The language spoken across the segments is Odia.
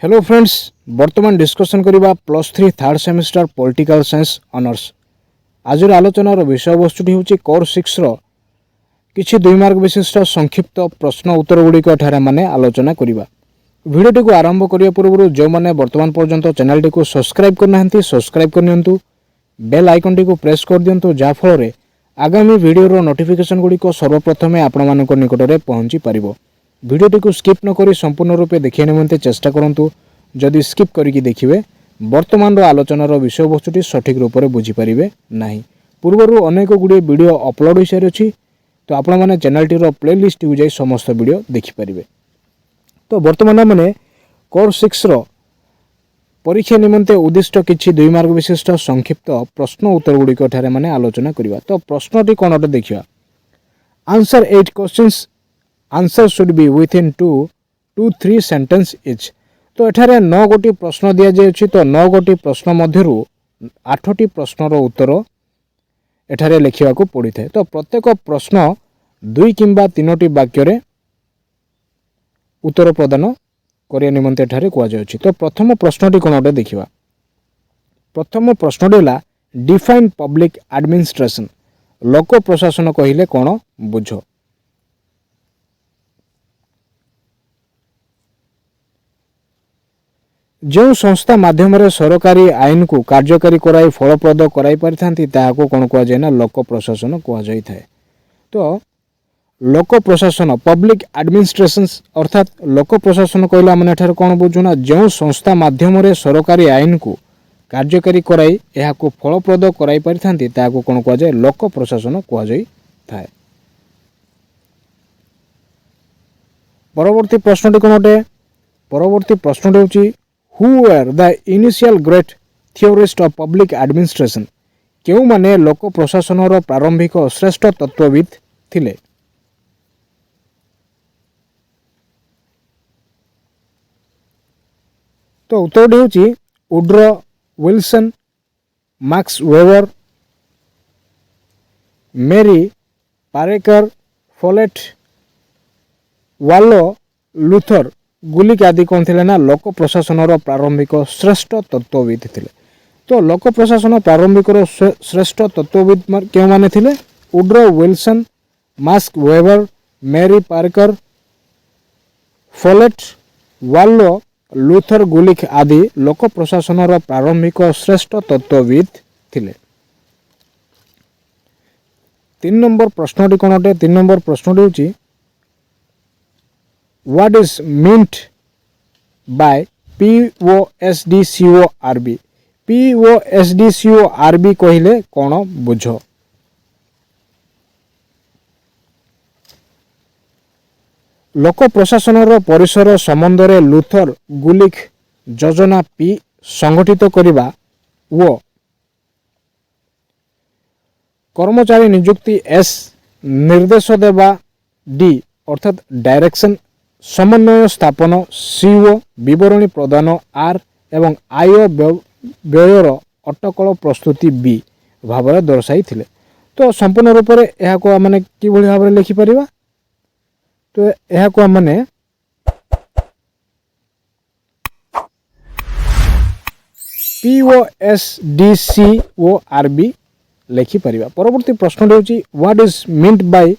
हेलो फ्रेंड्स, वर्तमान डिस्कसन करिबा +3 third semester political science honours. आजर आलोचनार विषय वस्तुटी होची कोर 6 रो किछि 2 मार्क विशिष्ट संक्षिप्त प्रश्न उत्तर गुड़िक एठारे माने आलोचना करिबा। वीडियोटी को आरंभ करिया पूर्व जो माने वर्तमान पर्यंत चैनल को सब्सक्राइब करनाहंती सब्सक्राइब करनियंतु, बेल आइकन को प्रेस कर दियंतु जा फल रे आगामी वीडियो रो नोटिफिकेशन गुड़िक सर्वप्रथमे आपण मानक निकट रे पहुंची परिबो। वीडियोटी को स्किप न करी संपूर्ण रूपे देखिए निमंते चेष्टा करंतु। जदि स्किप करिकी देखिबे वर्तमान आलोचनार विषय वस्तुटी सठिक रूप से बुझीपारे ना। पूर्वर अनेक गुड़े वीडियो अपलोड हो सारी अच्छी, तो आपण मैंने चैनल टीर प्लेलिस्ट को जाई समस्त वीडियो देखिपारे। तो वर्तमान मैंने कोर 6 रो परीक्षा निमंते उद्दिष्ट किछि 2 मार्क विशिष्ट संक्षिप्त प्रश्न उत्तर गुड़िक एठारे माने आलोचना करिबा। तो प्रश्नटी कोन अटे देखिबा। Answer 8 questions, answer should be within 2 to 3 sentence etch. तो एठारे 9 गोटी प्रश्न दिया जायछि। तो 9 गोटी प्रश्न मध्यरु 8टी प्रश्नर उत्तर एठारे लिखिबा को पड़िଥାଏ। तो प्रत्येक प्रश्न 2 किंबा 3टी वाक्य रे उत्तर प्रदान करिया निमंते एठारे कुआ जायछि। तो प्रथम प्रश्नटी कोन अटे देखिबा। प्रथम प्रश्नटी होला डिफाइन पब्लिक एडमिनिस्ट्रेशन। लोक प्रशासन कहिले कोन बुझो। जो संस्था माध्यम सरकारी आईन को कार्यकारी कराई फलप्रद कराई पारिथांती ताहाको कोन कुआ जाय ना लोक प्रशासन कुआ जाय थाए। तो लोक प्रशासन पब्लिक एडमिनिस्ट्रेशन अर्थात लोक प्रशासन कहला माने एठार कोन बुझुना जो संस्था माध्यम सरकारी आईन को कार्यकारी कराई एहाको फलप्रद कराई पारिथांती ताहाको कोन कुआ जाय लोक प्रशासन कुआ जाय थाए। परवर्ती प्रश्नटी कोन अटे। परवर्ती प्रश्नटी होची Who were the initial great theorists of public administration? केउ माने लोक प्रशासन रो प्रारंभिक श्रेष्ठ तत्वविद थिले। तो उत्तर होची वुड्रो विल्सन, मैक्स वेबर, मेरी पारेकर, फोलेट, वालो, लूथर गुलिक आदि कौन थे ना लोक प्रशासन प्रारंभिक श्रेष्ठ तत्वविद थिले। तो लोक प्रशासन प्रारंभिक श्रेष्ठ तत्वविद क्यों माने थिले। वुड्रो विल्सन, मैक्स वेबर, मेरी पार्कर, फोलेट, वालो, लूथर गुलिक आदि लोक प्रशासन प्रारंभिक श्रेष्ठ तत्वविद थिले। 3 नंबर प्रश्नटी कोन अटे। 3 नंबर प्रश्नटी होची What is meant by POSDCORB? POSDCORB कहिले कोन बुझो। लोक प्रशासन परिसर संबंध में लूथर गुलिक योजना पी संगठित करिबा वो कर्मचारी नियुक्ति एस निर्देश देवा डी अर्थात डायरेक्शन समन्वय स्थापन सीओ विवरणी प्रदान आर एवं आय व्ययर अटकल प्रस्तुति बी भाव दर्शाई थिले। तो संपूर्ण रूप से यह माने कि भली भाव लिखि परिबा। तो यह माने POSDCORB लिखि परिबा। परवर्ती प्रश्न होची what is meant by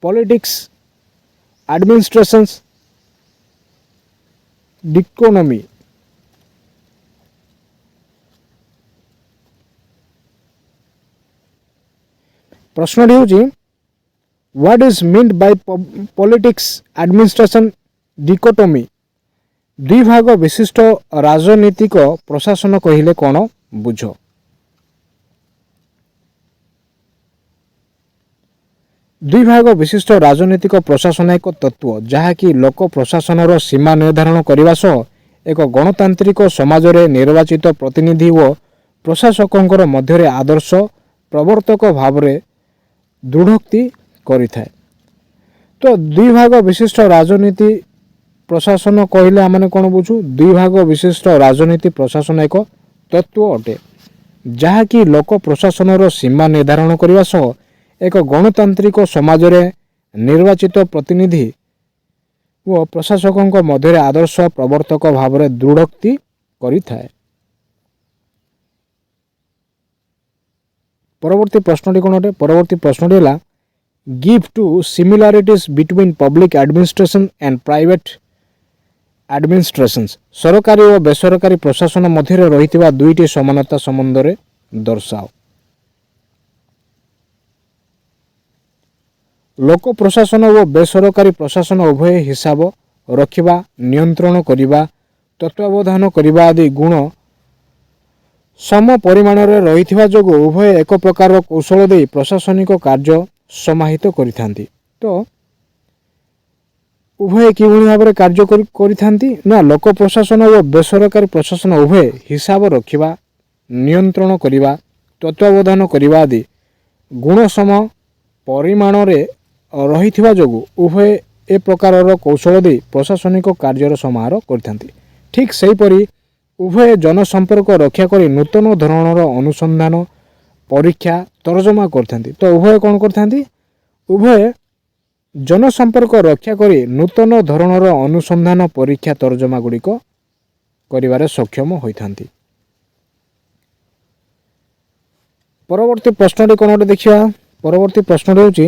politics administration dichotomy. प्रश्न होची what is meant by politics administration dichotomy. दुई भाग विशिष्ट राजनीतिक प्रशासन कहिले कोन बुझो। दुई भाग विशिष्ट राजनीतिक प्रशासन एक तत्व जहाँकि लोक प्रशासन सीमा निर्धारण करने सह एक गणतांत्रिक समाज रे निर्वाचित प्रतिनिधि व प्रशासकों मध्य आदर्श प्रवर्तक भाव में दृढ़ोक्ति करिथाए। तो दुई भाग विशिष्ट राजनीति प्रशासन कहले आमने कौन बुझू। दुई भाग विशिष्ट राजनीति प्रशासन एक तत्व अटे जहाँकि लोक प्रशासन सीमा निर्धारण करने सह एक गणतांत्रिक समाज रे निर्वाचित प्रतिनिधि ଓ ପ୍ରଶାସକଙ୍କ ମଧ୍ୟରେ ଆଦର୍ଶ ପ୍ରବର୍ତ୍ତକ ଭାବରେ ଦୃଢ଼ୋକ୍ତି କରିଥାଏ। ପରବର୍ତ୍ତୀ ପ୍ରଶ୍ନଟି କ'ଣ ଅଟେ? ପରବର୍ତ୍ତୀ ପ୍ରଶ୍ନଟି ହେଲା give two similarities between public administration and private administrations। ସରକାରୀ ଓ ବେସରକାରୀ ପ୍ରଶାସନ ମଧ୍ୟରେ ରହିଥିବା ଦୁଇଟି ସମାନତା ସମ୍ବନ୍ଧରେ ଦର୍ଶାଅ। ଲୋକ ପ୍ରଶାସନ ଓ ବେସରକାରୀ ପ୍ରଶାସନ ଉଭୟ ହିସାବ ରଖିବା, ନିୟନ୍ତ୍ରଣ କରିବା, ତତ୍ତ୍ୱାବଧାନ କରିବା ଆଦି ଗୁଣ ସମ ପରିମାଣରେ ରହିଥିବା ଯୋଗୁଁ ଉଭୟ ଏକ ପ୍ରକାରର କୌଶଳ ଦେଇ ପ୍ରଶାସନିକ କାର୍ଯ୍ୟ ସମାହିତ କରିଥାନ୍ତି। ତ ଉଭୟ କିଭଳି ଭାବରେ କାର୍ଯ୍ୟ କରିଥାନ୍ତି ନା ଲୋକ ପ୍ରଶାସନ ଓ ବେସରକାରୀ ପ୍ରଶାସନ ଉଭୟ ହିସାବ ରଖିବା, ନିୟନ୍ତ୍ରଣ କରିବା, ତତ୍ତ୍ୱାବଧାନ କରିବା ଆଦି ଗୁଣ ସମ ପରିମାଣରେ ରହିଥିବା ଯୋଗୁଁ ଉଭୟ ଏ ପ୍ରକାରର କୌଶଳ ଦେଇ ପ୍ରଶାସନିକ କାର୍ଯ୍ୟର ସମାହାର କରିଥାନ୍ତି। ଠିକ୍ ସେହିପରି ଉଭୟ ଜନସମ୍ପର୍କ ରକ୍ଷା କରି ନୂତନ ଧରଣର ଅନୁସନ୍ଧାନ, ପରୀକ୍ଷା, ତର୍ଜମା କରିଥାନ୍ତି। ତ ଉଭୟ କ'ଣ କରିଥାନ୍ତି? ଉଭୟ ଜନସମ୍ପର୍କ ରକ୍ଷା କରି ନୂତନ ଧରଣର ଅନୁସନ୍ଧାନ, ପରୀକ୍ଷା, ତର୍ଜମା ଗୁଡ଼ିକ କରିବାରେ ସକ୍ଷମ ହୋଇଥାନ୍ତି। ପରବର୍ତ୍ତୀ ପ୍ରଶ୍ନଟି କ'ଣ ଗୋଟେ ଦେଖିବା। ପରବର୍ତ୍ତୀ ପ୍ରଶ୍ନଟି ହେଉଛି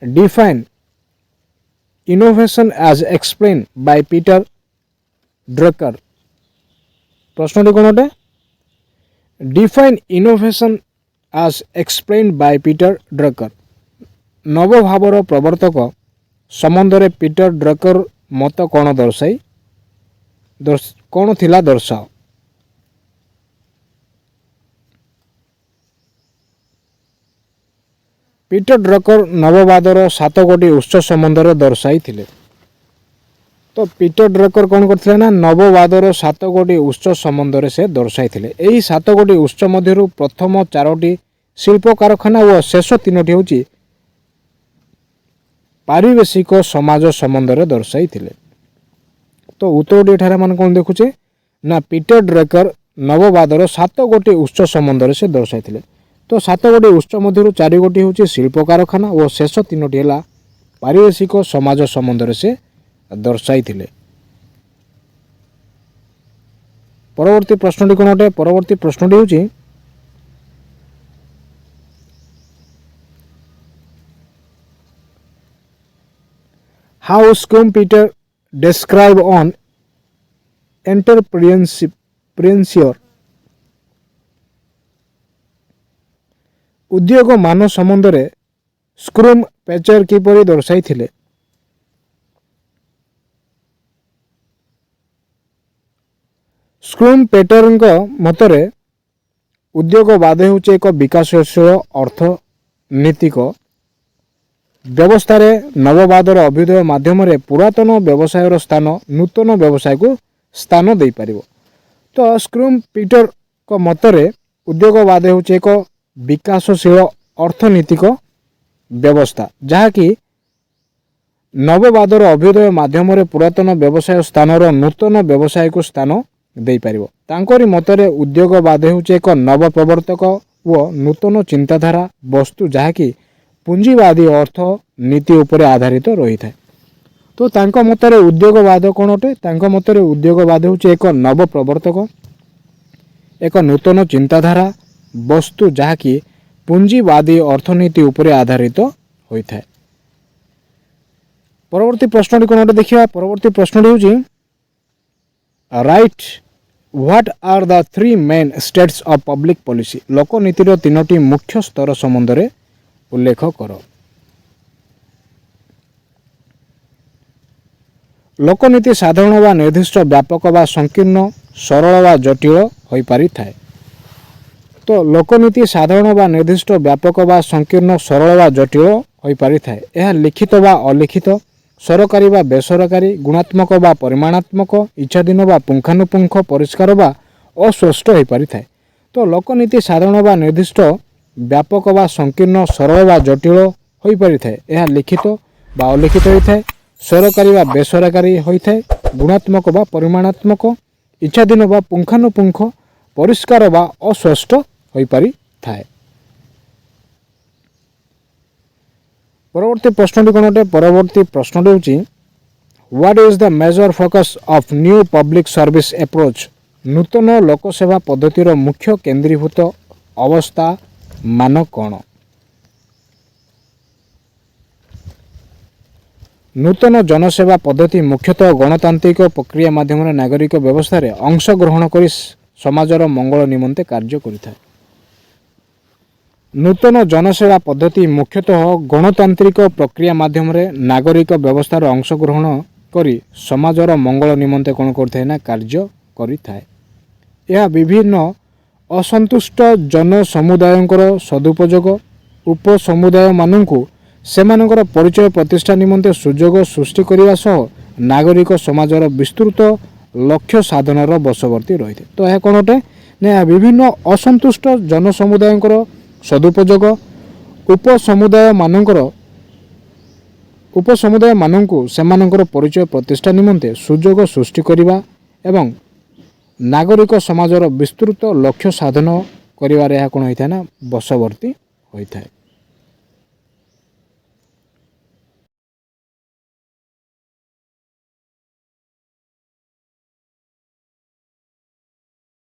define innovation as explained by Peter Drucker। ପ୍ରଶ୍ନଟି କ'ଣ ଅଟେ? Define innovation as explained by Peter Drucker। ନବଭାବର ପ୍ରବର୍ତ୍ତକ ସମ୍ବନ୍ଧରେ ପିଟର ଡ୍ରକର ମତ କ'ଣ କ'ଣ ଥିଲା ଦର୍ଶାଅ। ପିଟର ଡ୍ରକର ନବବାଦର 7 ଗୋଟି ଉତ୍ସ ସମ୍ବନ୍ଧରେ ଦର୍ଶାଇଥିଲେ। ତ ପିଟର ଡ୍ରକର କ'ଣ କରିଥିଲେ ନା ନବବାଦର 7 ଗୋଟି ଉତ୍ସ ସମ୍ବନ୍ଧରେ ସେ ଦର୍ଶାଇଥିଲେ। ଏହି 7 ଗୋଟି ଉତ୍ସ ମଧ୍ୟରୁ ପ୍ରଥମ 4ଟି ଶିଳ୍ପ କାରଖାନା ଓ ଶେଷ 3ଟି ହେଉଛି ପାରିବେଶିକ ସମାଜ ସମ୍ବନ୍ଧରେ ଦର୍ଶାଇଥିଲେ। ତ ଉତ୍ତରଟି ଏଠାରେ ମାନେ କ'ଣ ଦେଖୁଛେ ନା ପିଟର ଡ୍ରକର ନବବାଦର 7 ଗୋଟି ଉତ୍ସ ସମ୍ବନ୍ଧରେ ସେ ଦର୍ଶାଇଥିଲେ। ତ 7 ଗୋଟି ଉତ୍ସ ମଧ୍ୟରୁ 4 ଗୋଟି ହେଉଛି ଶିଳ୍ପ କାରଖାନା ଓ ଶେଷ 3ଟି ହେଲା ପାରିବେଶିକ ସମାଜ ସମ୍ବନ୍ଧରେ ସେ ଦର୍ଶାଇଥିଲେ। ପରବର୍ତ୍ତୀ ପ୍ରଶ୍ନଟି କ'ଣ ଅଟେ? ପରବର୍ତ୍ତୀ ପ୍ରଶ୍ନଟି ହେଉଛି how Schumpeter describe on entrepreneurship। ଉଦ୍ୟୋଗ ମାନ ସମ୍ବନ୍ଧରେ ସ୍କ୍ରୁମ୍ପେଚର କିପରି ଦର୍ଶାଇଥିଲେ? ସ୍କ୍ରୁମ୍ପେଟରଙ୍କ ମତରେ ଉଦ୍ୟୋଗବାଦ ହେଉଛି ଏକ ବିକାଶଶୀଳ ଅର୍ଥନୀତିକ ବ୍ୟବସ୍ଥାରେ ନବବାଦର ଅଭ୍ୟୁଦୟ ମାଧ୍ୟମରେ ପୁରାତନ ବ୍ୟବସାୟର ସ୍ଥାନ ନୂତନ ବ୍ୟବସାୟକୁ ସ୍ଥାନ ଦେଇପାରିବ। ତ ସ୍କ୍ରୁମ୍ପେଟରଙ୍କ ମତରେ ଉଦ୍ୟୋଗବାଦ ହେଉଛି ଏକ ବିକାଶଶୀଳ ଅର୍ଥନୀତିକ ବ୍ୟବସ୍ଥା ଯାହାକି ନବବାଦର ଅଭ୍ୟୁଦୟ ମାଧ୍ୟମରେ ପୁରାତନ ବ୍ୟବସାୟ ସ୍ଥାନର ନୂତନ ବ୍ୟବସାୟକୁ ସ୍ଥାନ ଦେଇପାରିବ। ତାଙ୍କରି ମତରେ ଉଦ୍ୟୋଗବାଦ ହେଉଛି ଏକ ନବ ପ୍ରବର୍ତ୍ତକ ଓ ନୂତନ ଚିନ୍ତାଧାରା ବସ୍ତୁ ଯାହାକି ପୁଞ୍ଜିବାଦୀ ଅର୍ଥନୀତି ଉପରେ ଆଧାରିତ ରହିଥାଏ। ତ ତାଙ୍କ ମତରେ ଉଦ୍ୟୋଗବାଦ କ'ଣ ଅଟେ? ତାଙ୍କ ମତରେ ଉଦ୍ୟୋଗବାଦ ହେଉଛି ଏକ ନବ ପ୍ରବର୍ତ୍ତକ, ଏକ ନୂତନ ଚିନ୍ତାଧାରା ବସ୍ତୁ ଯାହାକି ପୁଞ୍ଜିବାଦୀ ଅର୍ଥନୀତି ଉପରେ ଆଧାରିତ ହୋଇଥାଏ। ପରବର୍ତ୍ତୀ ପ୍ରଶ୍ନଟି କ'ଣ ଗୋଟେ ଦେଖିବା। ପରବର୍ତ୍ତୀ ପ୍ରଶ୍ନଟି ହେଉଛି right what are the 3 main states of public policy. ଲୋକନୀତିର 3ଟି ମୁଖ୍ୟ ସ୍ତର ସମ୍ବନ୍ଧରେ ଉଲ୍ଲେଖ କର। ଲୋକନୀତି ସାଧାରଣ ବା ନିର୍ଦ୍ଦିଷ୍ଟ, ବ୍ୟାପକ ବା ସଂକୀର୍ଣ୍ଣ, ସରଳ ବା ଜଟିଳ ହୋଇପାରିଥାଏ। ତ ଲୋକନୀତି ସାଧାରଣ ବା ନିର୍ଦ୍ଦିଷ୍ଟ, ବ୍ୟାପକ ବା ସଂକୀର୍ଣ୍ଣ, ସରଳ ବା ଜଟିଳ ହୋଇପାରିଥାଏ। ଏହା ଲିଖିତ ବା ଅଲିଖିତ, ସରକାରୀ ବା ବେସରକାରୀ, ଗୁଣାତ୍ମକ ବା ପରିମାଣାତ୍ମକ, ଇଚ୍ଛାଧୀନ ବା ପୁଙ୍ଖାନୁପୁଙ୍ଖ, ପରିଷ୍କାର ବା ଅସ୍ପଷ୍ଟ ହୋଇପାରିଥାଏ। ତ ଲୋକନୀତି ସାଧାରଣ ବା ନିର୍ଦ୍ଦିଷ୍ଟ, ବ୍ୟାପକ ବା ସଂକୀର୍ଣ୍ଣ, ସରଳ ବା ଜଟିଳ ହୋଇପାରିଥାଏ। ଏହା ଲିଖିତ ବା ଅଲିଖିତ ହୋଇଥାଏ, ସରକାରୀ ବା ବେସରକାରୀ ହୋଇଥାଏ, ଗୁଣାତ୍ମକ ବା ପରିମାଣାତ୍ମକ, ଇଚ୍ଛାଧୀନ ବା ପୁଙ୍ଖାନୁପୁଙ୍ଖ, ପରିଷ୍କାର ବା ଅସ୍ପଷ୍ଟ ହୋଇପାରିଥାଏ। ପରବର୍ତ୍ତୀ ପ୍ରଶ୍ନଟି କ'ଣ ଅଟେ? ପରବର୍ତ୍ତୀ ପ୍ରଶ୍ନଟି ହେଉଛି what is the major focus of new public service approach? ନୂତନ ଲୋକସେବା ପଦ୍ଧତିର ମୁଖ୍ୟ କେନ୍ଦ୍ରୀଭୂତ ଅବସ୍ଥା ମାନ କ'ଣ? ନୂତନ ଜନସେବା ପଦ୍ଧତି ମୁଖ୍ୟତଃ ଗଣତାନ୍ତ୍ରିକ ପ୍ରକ୍ରିୟା ମାଧ୍ୟମରେ ନାଗରିକ ବ୍ୟବସ୍ଥାରେ ଅଂଶଗ୍ରହଣ କରି ସମାଜର ମଙ୍ଗଳ ନିମନ୍ତେ କାର୍ଯ୍ୟ କରିଥାଏ। ନୂତନ ଜନସେବା ପଦ୍ଧତି ମୁଖ୍ୟତଃ ଗଣତାନ୍ତ୍ରିକ ପ୍ରକ୍ରିୟା ମାଧ୍ୟମରେ ନାଗରିକ ବ୍ୟବସ୍ଥାରେ ଅଂଶଗ୍ରହଣ କରି ସମାଜର ମଙ୍ଗଳ ନିମନ୍ତେ କ'ଣ କରିଥାଏ ନା କାର୍ଯ୍ୟ କରିଥାଏ। ଏହା ବିଭିନ୍ନ ଅସନ୍ତୁଷ୍ଟ ଜନସମୁଦାୟଙ୍କର ସଦୁପଯୋଗ ଉପସମୁଦାୟମାନଙ୍କୁ ସେମାନଙ୍କର ପରିଚୟ ପ୍ରତିଷ୍ଠା ନିମନ୍ତେ ସୁଯୋଗ ସୃଷ୍ଟି କରିବା ସହ ନାଗରିକ ସମାଜର ବିସ୍ତୃତ ଲକ୍ଷ୍ୟ ସାଧନର ବଶବର୍ତ୍ତୀ ରହିଥାଏ। ତ ଏହା କ'ଣ ଅଟେ ନା ଏହା ବିଭିନ୍ନ ଅସନ୍ତୁଷ୍ଟ ଜନସମୁଦାୟଙ୍କର ସଦୁପଯୋଗ ଉପସମୁଦାୟମାନଙ୍କୁ ସେମାନଙ୍କର ପରିଚୟ ପ୍ରତିଷ୍ଠା ନିମନ୍ତେ ସୁଯୋଗ ସୃଷ୍ଟି କରିବା ଏବଂ ନାଗରିକ ସମାଜର ବିସ୍ତୃତ ଲକ୍ଷ୍ୟ ସାଧନ କରିବାରେ ଏହା କ'ଣ ହୋଇଥାଏ ନା ବଶବର୍ତ୍ତୀ ହୋଇଥାଏ।